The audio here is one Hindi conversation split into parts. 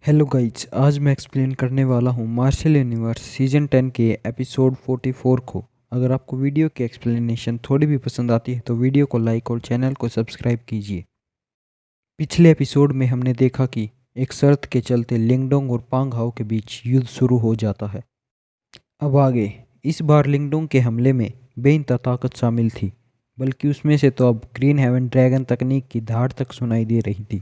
हेलो गाइज, आज मैं एक्सप्लेन करने वाला हूँ मार्शल यूनिवर्स सीजन 10 के एपिसोड 44 को। अगर आपको वीडियो की एक्सप्लेनेशन थोड़ी भी पसंद आती है तो वीडियो को लाइक और चैनल को सब्सक्राइब कीजिए। पिछले एपिसोड में हमने देखा कि एक शर्त के चलते लिंगडोंग और पांग हाओ के बीच युद्ध शुरू हो जाता है। अब आगे इस बार लिंगडोंग के हमले में बेइंतहा ताकत शामिल थी, बल्कि उसमें से तो अब ग्रीन हेवन ड्रैगन तकनीक की धार तक सुनाई दे रही थी।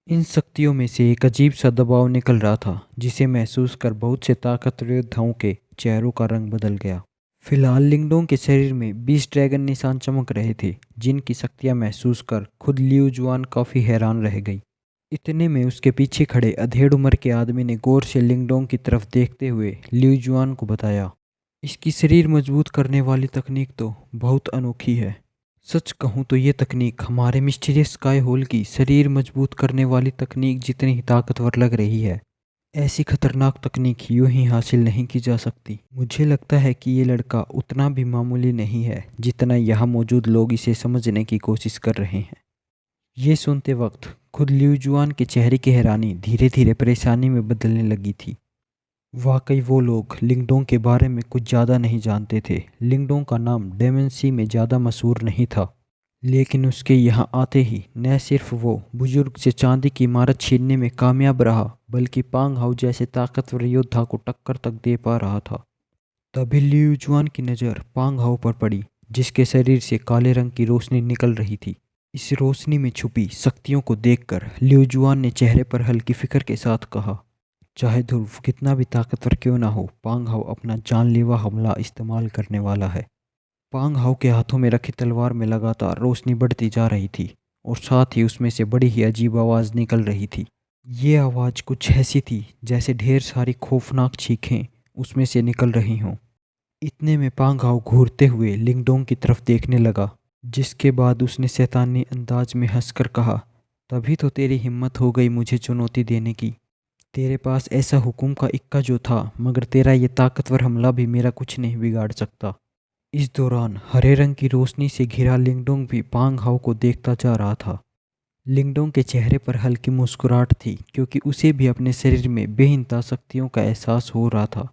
इन शक्तियों में से एक अजीब सा दबाव निकल रहा था, जिसे महसूस कर बहुत से ताकतवर योद्धाओं के चेहरों का रंग बदल गया। फिलहाल लिंगडोंग के शरीर में 20 ड्रैगन निशान चमक रहे थे, जिनकी शक्तियां महसूस कर खुद लियू जुआन काफी हैरान रह गई। इतने में उसके पीछे खड़े अधेड़ उम्र के आदमी ने गौर से लिंगडोंग की तरफ देखते हुए लियू जुआन को बताया, इसकी शरीर मजबूत करने वाली तकनीक तो बहुत अनोखी है। सच कहूँ तो ये तकनीक हमारे मिस्टीरियस स्काई होल की शरीर मजबूत करने वाली तकनीक जितनी ही ताकतवर लग रही है। ऐसी खतरनाक तकनीक यूं ही हासिल नहीं की जा सकती। मुझे लगता है कि ये लड़का उतना भी मामूली नहीं है जितना यहाँ मौजूद लोग इसे समझने की कोशिश कर रहे हैं। ये सुनते वक्त खुद ल्यूजुआन के चेहरे की हैरानी धीरे धीरे परेशानी में बदलने लगी थी। वाकई वो लोग लिंगडोंग के बारे में कुछ ज़्यादा नहीं जानते थे। लिंगडोंग का नाम डेमेंसी में ज़्यादा मशहूर नहीं था, लेकिन उसके यहाँ आते ही न सिर्फ वो बुजुर्ग से चांदी की इमारत छीनने में कामयाब रहा, बल्कि पांग हाउ जैसे ताकतवर योद्धा को टक्कर तक दे पा रहा था। तभी लियू जुआन की नज़र पांग हाउ पर पड़ी, जिसके शरीर से काले रंग की रोशनी निकल रही थी। इस रोशनी में छुपी शक्तियों को देखकर लियू जुआन ने चेहरे पर हल्की फिक्र के साथ कहा, चाहे ध्रुव कितना भी ताकतवर क्यों ना हो, पांग हाउ अपना जानलेवा हमला इस्तेमाल करने वाला है। पांग हाउ के हाथों में रखी तलवार में लगातार रोशनी बढ़ती जा रही थी, और साथ ही उसमें से बड़ी ही अजीब आवाज़ निकल रही थी। ये आवाज़ कुछ ऐसी थी जैसे ढेर सारी खौफनाक चीखें उसमें से निकल रही हों। इतने में पांग हाउ घूरते हुए लिंगडोंग की तरफ देखने लगा, जिसके बाद उसने शैतानी अंदाज में हंसकर कहा, तभी तो तेरी हिम्मत हो गई मुझे चुनौती देने की। तेरे पास ऐसा हुक्म का इक्का जो था, मगर तेरा ये ताकतवर हमला भी मेरा कुछ नहीं बिगाड़ सकता। इस दौरान हरे रंग की रोशनी से घिरा लिंगडोंग भी पांग हाउ को देखता जा रहा था। लिंगडोंग के चेहरे पर हल्की मुस्कुराहट थी, क्योंकि उसे भी अपने शरीर में बेहिंता शक्तियों का एहसास हो रहा था।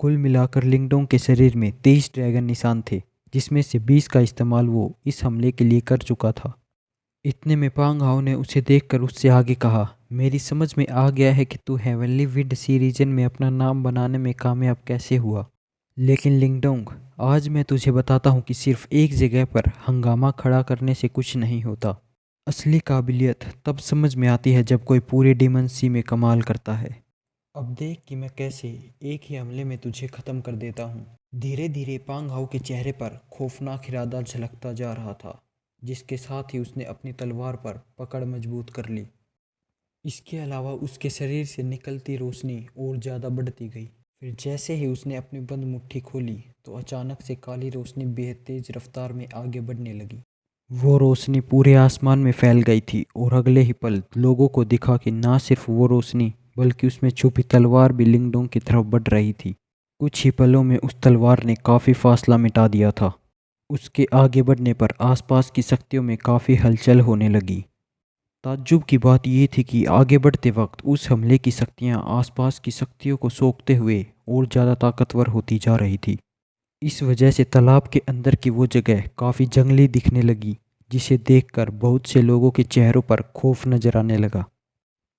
कुल मिलाकर लिंगडोंग के शरीर में 23 ड्रैगन निशान थे, जिसमें से 20 का इस्तेमाल वो इस हमले के लिए कर चुका था। इतने में पांग हाउ ने उसे देखकर उससे आगे कहा, मेरी समझ में आ गया है कि तू हेवनली विंड सी रीजन में अपना नाम बनाने में कामयाब कैसे हुआ। लेकिन लिंगडोंग, आज मैं तुझे बताता हूँ कि सिर्फ एक जगह पर हंगामा खड़ा करने से कुछ नहीं होता। असली काबिलियत तब समझ में आती है जब कोई पूरे डिमन सी में कमाल करता है। अब देख कि मैं कैसे एक ही हमले में तुझे खत्म कर देता हूँ। धीरे धीरे पांग हाउ के चेहरे पर खौफनाक इरादा झलकता जा रहा था, जिसके साथ ही उसने अपनी तलवार पर पकड़ मजबूत कर ली। इसके अलावा उसके शरीर से निकलती रोशनी और ज़्यादा बढ़ती गई। फिर जैसे ही उसने अपनी बंद मुट्ठी खोली तो अचानक से काली रोशनी बेहद तेज रफ्तार में आगे बढ़ने लगी। वो रोशनी पूरे आसमान में फैल गई थी, और अगले ही पल लोगों को दिखा कि ना सिर्फ वो रोशनी बल्कि उसमें छुपी तलवार भी लिंगडोंग की तरफ बढ़ रही थी। कुछ ही पलों में उस तलवार ने काफ़ी फासला मिटा दिया था। उसके आगे बढ़ने पर आसपास की शक्तियों में काफ़ी हलचल होने लगी। ताज्जुब की बात यह थी कि आगे बढ़ते वक्त उस हमले की शक्तियां आसपास की शक्तियों को सोखते हुए और ज़्यादा ताकतवर होती जा रही थी। इस वजह से तालाब के अंदर की वो जगह काफ़ी जंगली दिखने लगी, जिसे देखकर बहुत से लोगों के चेहरों पर खौफ नजर आने लगा।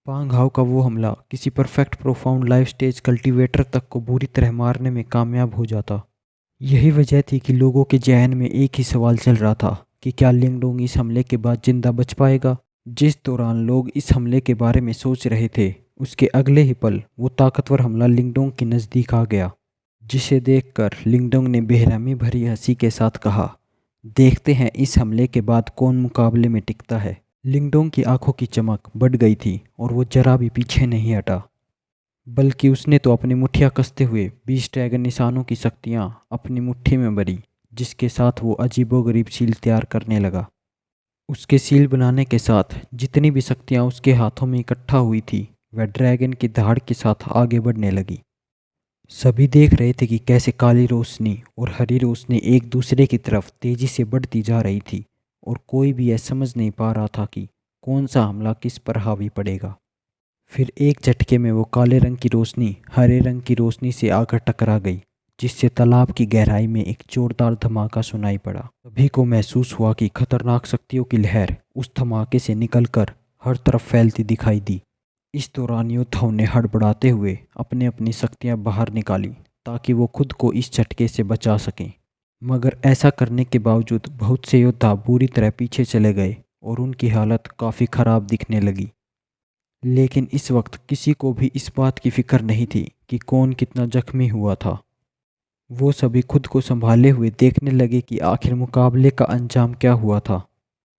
पांग हाउ का वो हमला किसी perfect profound life stage cultivator तक को बुरी तरह मारने में कामयाब हो जाता। यही वजह थी कि लोगों के जहन में एक ही सवाल चल रहा था कि क्या लिंगडोंग इस हमले के बाद जिंदा बच पाएगा। जिस दौरान लोग इस हमले के बारे में सोच रहे थे, उसके अगले ही पल वो ताकतवर हमला लिंगडोंग के नज़दीक आ गया, जिसे देखकर लिंगडोंग ने बेरहमी भरी हंसी के साथ कहा, देखते हैं इस हमले के बाद कौन मुकाबले में टिकता है। लिंगडोंग की आंखों की चमक बढ़ गई थी, और वो जरा भी पीछे नहीं हटा, बल्कि उसने तो अपनी मुट्ठियाँ कसते हुए 20 ड्रैगन निशानों की शक्तियाँ अपनी मुट्ठी में भरी, जिसके साथ वो अजीबोगरीब सील तैयार करने लगा। उसके सील बनाने के साथ जितनी भी शक्तियाँ उसके हाथों में इकट्ठा हुई थी, वह ड्रैगन की दहाड़ के साथ आगे बढ़ने लगी। सभी देख रहे थे कि कैसे काली रोशनी और हरी रोशनी एक दूसरे की तरफ तेजी से बढ़ती जा रही थी, और कोई भी यह समझ नहीं पा रहा था कि कौन सा हमला किस पर हावी पड़ेगा। फिर एक झटके में वो काले रंग की रोशनी हरे रंग की रोशनी से आकर टकरा गई, जिससे तालाब की गहराई में एक जोरदार धमाका सुनाई पड़ा। सभी को महसूस हुआ कि खतरनाक शक्तियों की लहर उस धमाके से निकलकर हर तरफ फैलती दिखाई दी। इस दौरान योद्धाओं ने हड़बड़ाते हुए अपनी अपनी शक्तियां बाहर निकाली ताकि वो खुद को इस झटके से बचा सकें। मगर ऐसा करने के बावजूद बहुत से योद्धा बुरी तरह पीछे चले गए और उनकी हालत काफ़ी ख़राब दिखने लगी। लेकिन इस वक्त किसी को भी इस बात की फिक्र नहीं थी कि कौन कितना जख्मी हुआ था। वो सभी खुद को संभाले हुए देखने लगे कि आखिर मुकाबले का अंजाम क्या हुआ था।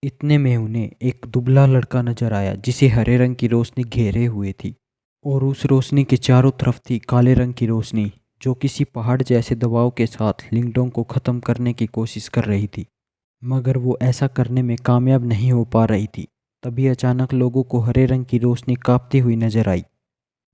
इतने में उन्हें एक दुबला लड़का नजर आया जिसे हरे रंग की रोशनी घेरे हुए थी और उस रोशनी के चारों तरफ थी काले रंग की रोशनी, जो किसी पहाड़ जैसे दबाव के साथ लिंगडोंग को ख़त्म करने की कोशिश कर रही थी। मगर वो ऐसा करने में कामयाब नहीं हो पा रही थी। तभी अचानक लोगों को हरे रंग की रोशनी कांपती हुई नजर आई,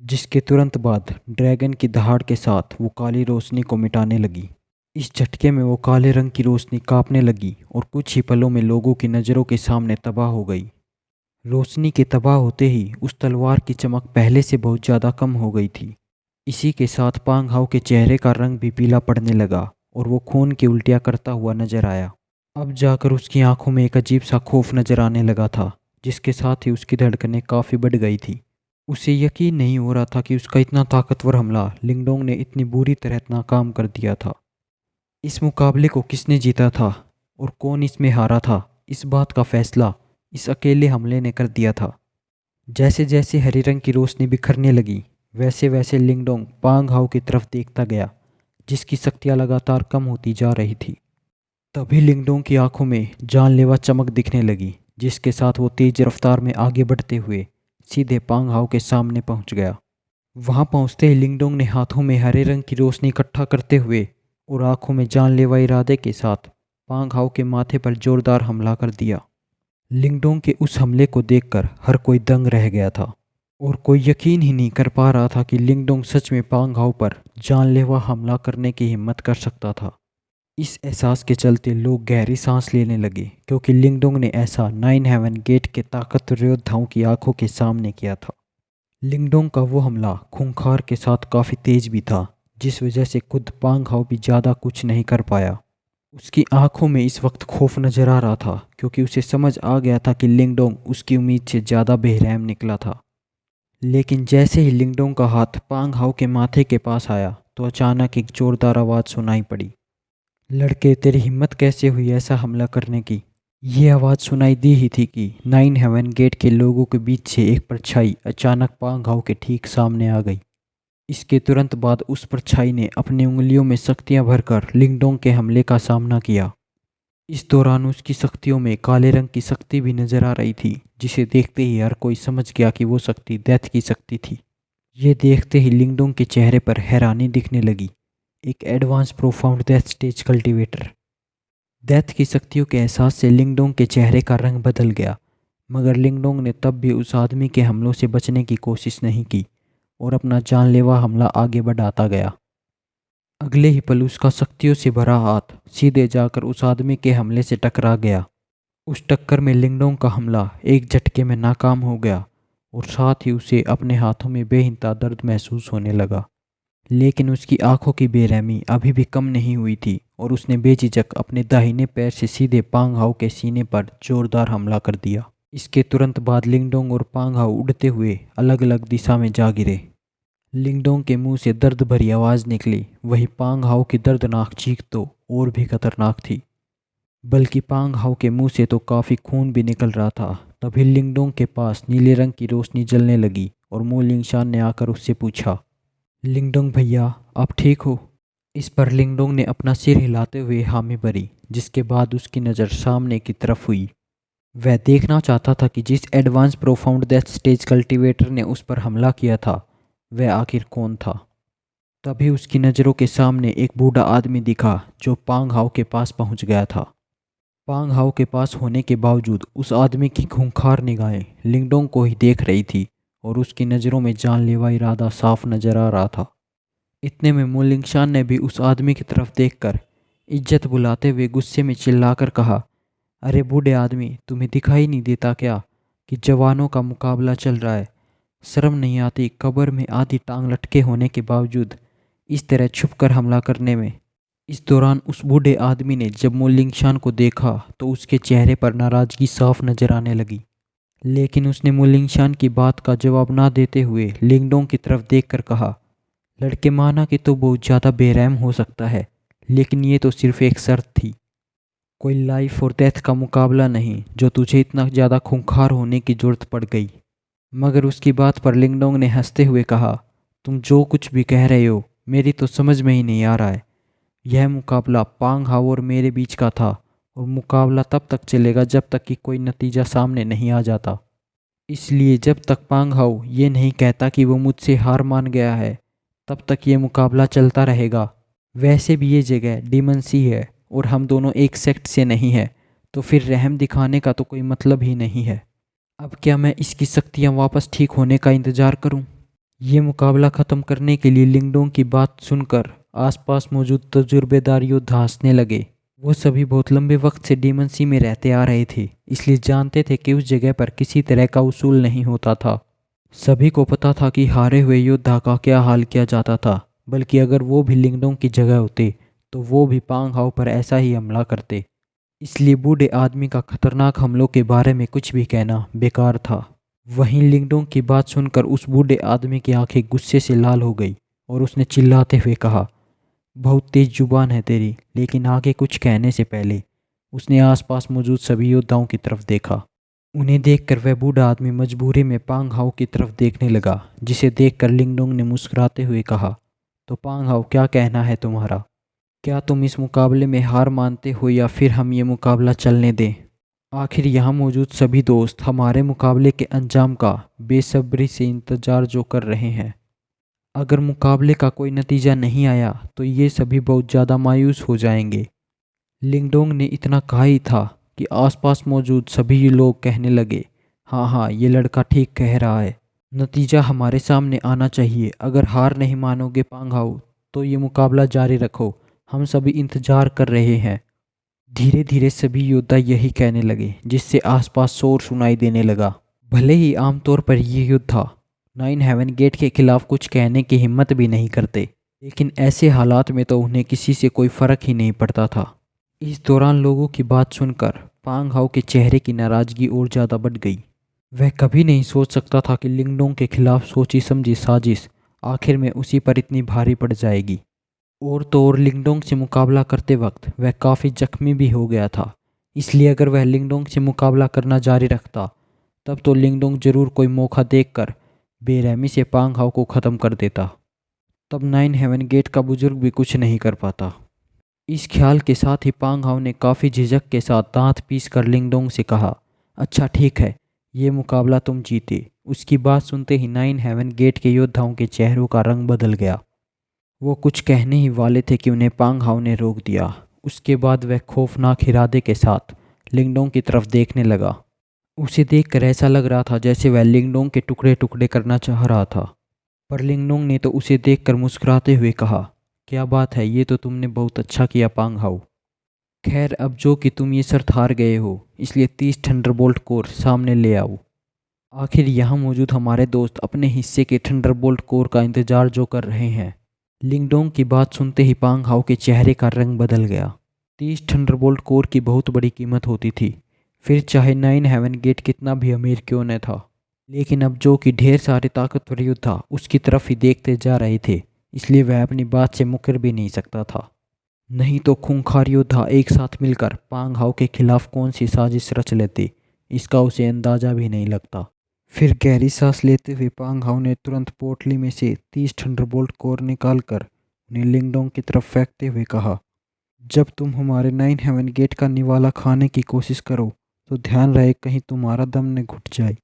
जिसके तुरंत बाद ड्रैगन की दहाड़ के साथ वो काली रोशनी को मिटाने लगी। इस झटके में वो काले रंग की रोशनी कांपने लगी और कुछ ही पलों में लोगों की नज़रों के सामने तबाह हो गई। रोशनी के तबाह होते ही उस तलवार की चमक पहले से बहुत ज़्यादा कम हो गई थी। इसी के साथ पांग हाउ के चेहरे का रंग भी पीला पड़ने लगा और वो खून की उल्टियाँ करता हुआ नजर आया। अब जाकर उसकी आंखों में एक अजीब सा खौफ नजर आने लगा था, जिसके साथ ही उसकी धड़कनें काफ़ी बढ़ गई थी। उसे यकीन नहीं हो रहा था कि उसका इतना ताकतवर हमला लिंगडोंग ने इतनी बुरी तरह नाकाम कर दिया था। इस मुकाबले को किसने जीता था और कौन इसमें हारा था, इस बात का फैसला इस अकेले हमले ने कर दिया था। जैसे जैसे हरे रंग की रोशनी बिखरने लगी, वैसे वैसे लिंगडोंग पांग हाउ की तरफ देखता गया, जिसकी शक्तियाँ लगातार कम होती जा रही थी। तभी लिंगडोंग की आंखों में जानलेवा चमक दिखने लगी, जिसके साथ वो तेज रफ्तार में आगे बढ़ते हुए सीधे पांग हाउ के सामने पहुंच गया। वहां पहुंचते ही लिंगडोंग ने हाथों में हरे रंग की रोशनी इकट्ठा करते हुए और आंखों में जानलेवा इरादे के साथ पांग हाउ के माथे पर जोरदार हमला कर दिया। लिंगडोंग के उस हमले को देखकर हर कोई दंग रह गया था और कोई यकीन ही नहीं कर पा रहा था कि लिंगडोंग सच में पांग हाउ पर जानलेवा हमला करने की हिम्मत कर सकता था। इस एहसास के चलते लोग गहरी सांस लेने लगे, क्योंकि लिंगडोंग ने ऐसा 9 हेवन गेट के ताकतवर योद्धाओं की आंखों के सामने किया था। लिंगडोंग का वो हमला खूंखार के साथ काफ़ी तेज भी था, जिस वजह से खुद पांग हाउ भी ज़्यादा कुछ नहीं कर पाया। उसकी आंखों में इस वक्त खौफ नजर आ रहा था, क्योंकि उसे समझ आ गया था कि लिंगडोंग उसकी उम्मीद से ज़्यादा बेरहम निकला था। लेकिन जैसे ही लिंगडोंग का हाथ पांग हाउ के माथे के पास आया, तो अचानक एक जोरदार आवाज़ सुनाई पड़ी। लड़के, तेरी हिम्मत कैसे हुई ऐसा हमला करने की? ये आवाज़ सुनाई दी ही थी कि 9 हेवन गेट के लोगों के बीच से एक परछाई अचानक पांग हाउ के ठीक सामने आ गई। इसके तुरंत बाद उस परछाई ने अपनी उंगलियों में शक्तियां भरकर लिंगडोंग के हमले का सामना किया। इस दौरान उसकी शक्तियों में काले रंग की शक्ति भी नजर आ रही थी, जिसे देखते ही हर कोई समझ गया कि वो शक्ति डेथ की शक्ति थी। ये देखते ही लिंगडोंग के चेहरे पर हैरानी दिखने लगी। एक advance profound death stage cultivator. Death की शक्तियों के एहसास से लिंगडोंग के चेहरे का रंग बदल गया, मगर लिंगडोंग ने तब भी उस आदमी के हमलों से बचने की कोशिश नहीं की और अपना जानलेवा हमला आगे बढ़ाता गया। अगले ही पल उसका शक्तियों से भरा हाथ सीधे जाकर उस आदमी के हमले से टकरा गया। उस टक्कर में लिंगडोंग का हमला एक झटके में नाकाम हो गया और साथ ही उसे अपने हाथों में बेहिंता दर्द महसूस होने लगा। लेकिन उसकी आंखों की बेरहमी अभी भी कम नहीं हुई थी और उसने बेझिझक अपने दाहिने पैर से सीधे पांग हाउ के सीने पर जोरदार हमला कर दिया। इसके तुरंत बाद लिंगडोंग और पांग हाउ उड़ते हुए अलग अलग दिशा में जा गिरे। लिंगडोंग के मुंह से दर्द भरी आवाज़ निकली, वहीं पांग हाउ की दर्दनाक चीख तो और भी खतरनाक थी। बल्कि पांग हाउ के मुंह से तो काफ़ी खून भी निकल रहा था। तभी लिंगडोंग के पास नीले रंग की रोशनी जलने लगी और मू लिंगशान ने आकर उससे पूछा, लिंगडोंग भैया, आप ठीक हो? इस पर लिंगडोंग ने अपना सिर हिलाते हुए हामी भरी, जिसके बाद उसकी नज़र सामने की तरफ हुई। वह देखना चाहता था कि जिस advance profound death stage cultivator ने उस पर हमला किया था, वह आखिर कौन था। तभी उसकी नज़रों के सामने एक बूढ़ा आदमी दिखा जो पांग हाउ के पास पहुंच गया था। पांग हाउ के पास होने के बावजूद उस आदमी की खूंखार निगाहें लिंगडोंग को ही देख रही थी और उसकी नज़रों में जानलेवा इरादा साफ नजर आ रहा था। इतने में मू लिंगशान ने भी उस आदमी की तरफ देखकर इज्जत बुलाते हुए गुस्से में चिल्लाकर कहा, अरे बूढ़े आदमी, तुम्हें दिखाई नहीं देता क्या कि जवानों का मुकाबला चल रहा है? शर्म नहीं आती कब्र में आधी टांग लटके होने के बावजूद इस तरह छुपकर हमला करने में। इस दौरान उस बूढ़े आदमी ने जब मुलिंगशान को देखा तो उसके चेहरे पर नाराजगी साफ नजर आने लगी। लेकिन उसने मुलिंगशान की बात का जवाब ना देते हुए लिंगडोंग की तरफ देखकर कहा, लड़के माना कि तो बहुत ज़्यादा बेरहम हो सकता है, लेकिन ये तो सिर्फ एक शर्त थी। कोई लाइफ और डेथ का मुकाबला नहीं जो तुझे इतना ज़्यादा खूंखार होने की जरूरत पड़ गई। मगर उसकी बात पर लिंगडोंग ने हंसते हुए कहा, तुम जो कुछ भी कह रहे हो मेरी तो समझ में ही नहीं आ रहा है। यह मुकाबला पांग हाओ और मेरे बीच का था और मुकाबला तब तक चलेगा जब तक कि कोई नतीजा सामने नहीं आ जाता। इसलिए जब तक पांग हाओ ये नहीं कहता कि वो मुझसे हार मान गया है तब तक ये मुकाबला चलता रहेगा। वैसे भी ये जगह डीमन सी है और हम दोनों एक सेक्ट से नहीं है, तो फिर रहम दिखाने का तो कोई मतलब ही नहीं है। अब क्या मैं इसकी शक्तियाँ वापस ठीक होने का इंतज़ार करूँ? ये मुकाबला ख़त्म करने के लिए लिंगडोंग की बात सुनकर आसपास मौजूद तजुर्बेदार योद्धा हंसने लगे। वो सभी बहुत लंबे वक्त से डीमन सी में रहते आ रहे थे, इसलिए जानते थे कि उस जगह पर किसी तरह का उसूल नहीं होता था। सभी को पता था कि हारे हुए योद्धा का क्या हाल किया जाता था, बल्कि अगर वो भी लिंगडोंग की जगह होते तो वो भी पांग हाओ पर ऐसा ही हमला करते। इसलिए बूढ़े आदमी का खतरनाक हमलों के बारे में कुछ भी कहना बेकार था। वहीं लिंगडोंग की बात सुनकर उस बूढ़े आदमी की आंखें गुस्से से लाल हो गई और उसने चिल्लाते हुए कहा, बहुत तेज जुबान है तेरी, लेकिन आगे कुछ कहने से पहले उसने आसपास मौजूद सभी योद्धाओं की तरफ देखा। उन्हें देखकर वह बूढ़ा आदमी मजबूरी में पांग हाओ की तरफ देखने लगा, जिसे देखकर लिंगडोंग ने मुस्कुराते हुए कहा, तो पांग हाओ क्या कहना है तुम्हारा? क्या तुम इस मुकाबले में हार मानते हो या फिर हम ये मुकाबला चलने दें? आखिर यहाँ मौजूद सभी दोस्त हमारे मुकाबले के अंजाम का बेसब्री से इंतजार जो कर रहे हैं। अगर मुकाबले का कोई नतीजा नहीं आया तो ये सभी बहुत ज़्यादा मायूस हो जाएंगे। लिंगडोंग ने इतना कहा ही था कि आसपास मौजूद सभी लोग कहने लगे, हाँ हाँ ये लड़का ठीक कह रहा है, नतीजा हमारे सामने आना चाहिए। अगर हार नहीं मानोगे पांग हाओ तो ये मुकाबला जारी रखो, हम सभी इंतजार कर रहे हैं। धीरे धीरे सभी योद्धा यही कहने लगे, जिससे आसपास शोर सुनाई देने लगा। भले ही आमतौर पर ये योद्धा नाइन हेवन गेट के खिलाफ कुछ कहने की हिम्मत भी नहीं करते, लेकिन ऐसे हालात में तो उन्हें किसी से कोई फर्क ही नहीं पड़ता था। इस दौरान लोगों की बात सुनकर पांग हाओ के चेहरे की नाराजगी और ज़्यादा बढ़ गई। वह कभी नहीं सोच सकता था कि लिंगडोंग के खिलाफ सोची समझी साजिश आखिर में उसी पर इतनी भारी पड़ जाएगी। और तो और लिंगडोंग से मुकाबला करते वक्त वह काफ़ी जख्मी भी हो गया था। इसलिए अगर वह लिंगडोंग से मुकाबला करना जारी रखता तब तो लिंगडोंग जरूर कोई मौका देखकर बेरहमी से पांग हाओ को ख़त्म कर देता। तब नाइन हेवन गेट का बुजुर्ग भी कुछ नहीं कर पाता। इस ख्याल के साथ ही पांग हाओ ने काफ़ी झिझक के साथ दांत पीस कर लिंगडोंग से कहा, अच्छा ठीक है, ये मुकाबला तुम जीते। उसकी बात सुनते ही नाइन हेवन गेट के योद्धाओं के चेहरों का रंग बदल गया। वो कुछ कहने ही वाले थे कि उन्हें पांग हाओ ने रोक दिया। उसके बाद वह खौफनाक इरादे के साथ लिंगडोंग की तरफ देखने लगा। उसे देखकर ऐसा लग रहा था जैसे वह लिंगडोंग के टुकड़े टुकड़े करना चाह रहा था। पर लिंगडोंग ने तो उसे देखकर मुस्कुराते हुए कहा, क्या बात है, ये तो तुमने बहुत अच्छा किया पांग हाओ। खैर अब जो कि तुम ये शर्त हार गए हो, इसलिए 30 थंडरबोल्ट कोर सामने ले आओ। आखिर यहाँ मौजूद हमारे दोस्त अपने हिस्से के थंडरबोल्ट कोर का इंतजार जो कर रहे हैं। लिंगडोंग की बात सुनते ही पांग हाओ के चेहरे का रंग बदल गया। 30 थंडरबोल्ट कोर की बहुत बड़ी कीमत होती थी, फिर चाहे नाइन हेवन गेट कितना भी अमीर क्यों न था। लेकिन अब जो कि ढेर सारे ताकतवर योद्धा उसकी तरफ ही देखते जा रहे थे, इसलिए वह अपनी बात से मुकर भी नहीं सकता था। नहीं तो खूंखार योद्धा एक साथ मिलकर पांग हाओ के खिलाफ कौन सी साजिश रच लेते, इसका उसे अंदाजा भी नहीं लगता। फिर गहरी सांस लेते हुए पांग हाओ ने तुरंत पोटली में से 30 थंडरबोल्ट कोर निकालकर उन्हें लिंगडोंग की तरफ फेंकते हुए कहा, जब तुम हमारे नाइन हेवन गेट का निवाला खाने की कोशिश करो तो ध्यान रहे कहीं तुम्हारा दम न घुट जाए।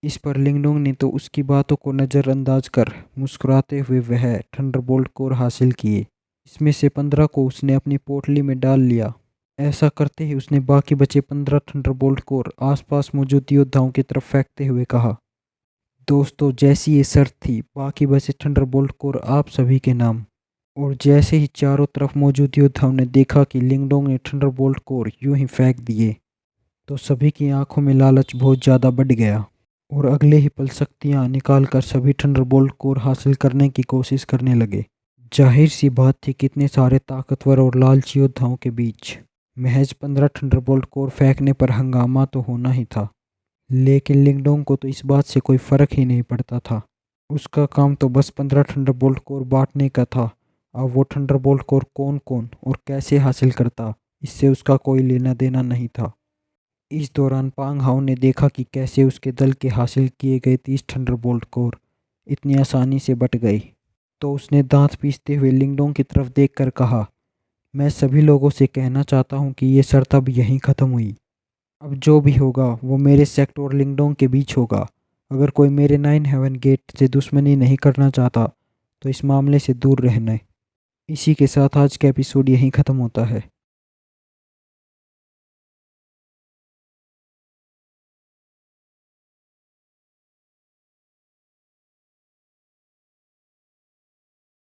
इस पर लिंगडोंग ने तो उसकी बातों को नज़रअंदाज कर मुस्कुराते हुए वह थंडरबोल्ट कोर हासिल किए। इसमें से 15 को उसने अपनी पोटली में डाल लिया। ऐसा करते ही उसने बाकी बचे 15 थंडरबोल्ट कोर आसपास मौजूद योद्धाओं की तरफ फेंकते हुए कहा, दोस्तों जैसी ये शर्त थी, बाकी बचे थंडरबोल्ट कोर आप सभी के नाम। और जैसे ही चारों तरफ मौजूद योद्धाओं ने देखा कि लिंगडोंग ने थंडरबोल्ट कोर यूं ही फेंक दिए, तो सभी की आंखों में लालच बहुत ज़्यादा बढ़ गया और अगले ही पल शक्तियाँ निकालकर सभी थंडरबोल्ट कोर हासिल करने की कोशिश करने लगे। जाहिर सी बात थी कि इतने सारे ताकतवर और लालची योद्धाओं के बीच महज 15 थंडरबोल्ट कोर फेंकने पर हंगामा तो होना ही था। लेकिन लिंगडोंग को तो इस बात से कोई फर्क ही नहीं पड़ता था। उसका काम तो बस 15 थंडरबोल्ट कोर बांटने का था। अब वो थंडरबोल्ट कोर कौन कौन और कैसे हासिल करता, इससे उसका कोई लेना देना नहीं था। इस दौरान पांग हाउ ने देखा कि कैसे उसके दल के हासिल किए गए 30 थंडरबोल्ट कोर इतनी आसानी से बट गए। तो उसने दांत पीसते हुए लिंगडोंग की तरफ देखकर कहा, मैं सभी लोगों से कहना चाहता हूँ कि ये शर्त अब यहीं ख़त्म हुई। अब जो भी होगा वो मेरे सेक्टर और लिंगडोंग के बीच होगा। अगर कोई मेरे 9 हेवन गेट से दुश्मनी नहीं करना चाहता तो इस मामले से दूर रहना। इसी के साथ आज का एपिसोड यहीं ख़त्म होता है।